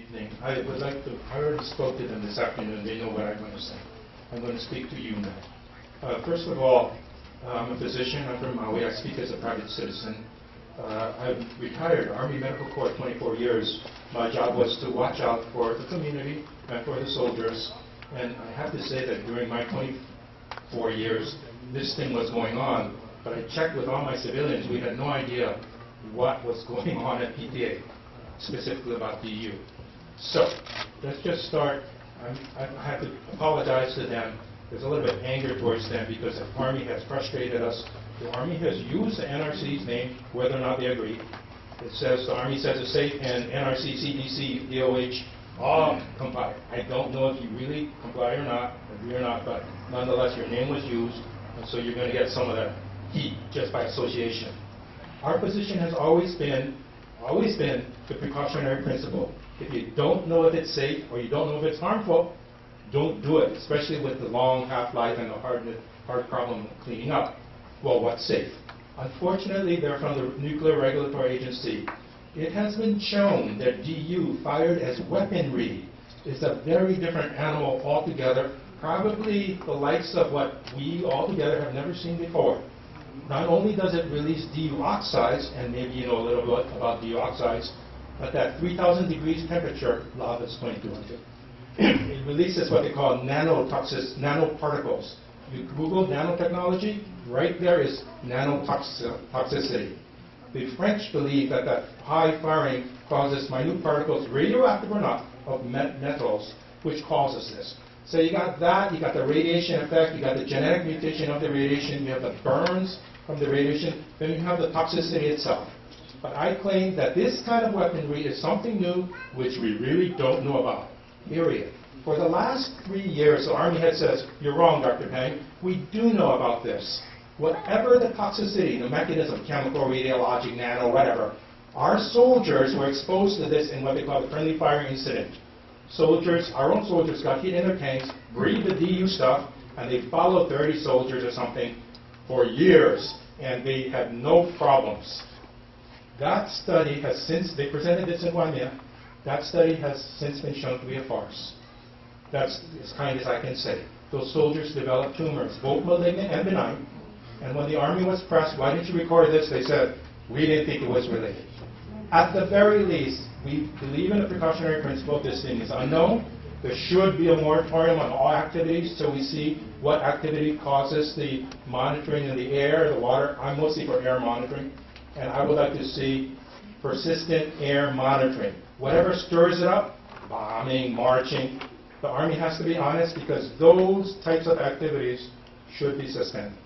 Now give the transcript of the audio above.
evening. I already spoke to them this afternoon. They know what I'm going to say. I'm going to speak to you now. First of all, I'm a physician. I'm from Maui. I speak as a private citizen. I'm retired Army Medical Corps 24 years. My job was to watch out for the community and for the soldiers. And I have to say that during my 24 years, this thing was going on. But I checked with all my civilians. We had no idea what was going on at PTA, specifically about DU. So let's just start. I have to apologize to them. There's a little bit of anger towards them because the Army has frustrated us. The Army has used the NRC's name, whether or not they agree. It says, the Army says it's safe, and NRC, CDC, DOH, all comply. I don't know if you really comply or not, agree or not, but nonetheless, your name was used, and so you're going to get some of that heat just by association. Our position has always been the precautionary principle. If you don't know if it's safe or you don't know if it's harmful, don't do it, especially with the long half-life and the hard problem of cleaning up. Well, what's safe? Unfortunately, they're from the Nuclear Regulatory Agency. It has been shown that DU fired as weaponry is a very different animal altogether, probably the likes of what we altogether have never seen before. Not only does it release DU oxides, and maybe you know a little bit about DU oxides, but that 3,000 degrees temperature, lava is 2200. It releases what they call nanoparticles. You Google nanotechnology, right there is nanotoxicity. The French believe that that high firing causes minute particles, radioactive or not, of metals, which causes this. So you got that, you got the radiation effect, you got the genetic mutation of the radiation, you have the burns from the radiation, then you have the toxicity itself. But I claim that this kind of weaponry is something new which we really don't know about, period. For the last 3 years, the Army head says, you're wrong, Dr. Pang, we do know about this. Whatever the toxicity, the mechanism, chemical, radiologic, nano, whatever, our soldiers were exposed to this in what they call the friendly fire incident. Soldiers, our own soldiers got hit in their tanks, breathed the DU stuff, and they followed 30 soldiers or something for years, and they had no problems. That study has since, they presented this in Waimea, that study has since been shown to be a farce. That's as kind as I can say. Those soldiers developed tumors, both malignant and benign, and when the Army was pressed, why didn't you record this? They said, we didn't think it was related. At the very least, we believe in the precautionary principle. This thing is unknown. There should be a moratorium on all activities so we see what activity causes the monitoring in the air, the water. I'm mostly for air monitoring. And I would like to see persistent air monitoring. Whatever stirs it up, bombing, marching, the Army has to be honest because those types of activities should be suspended.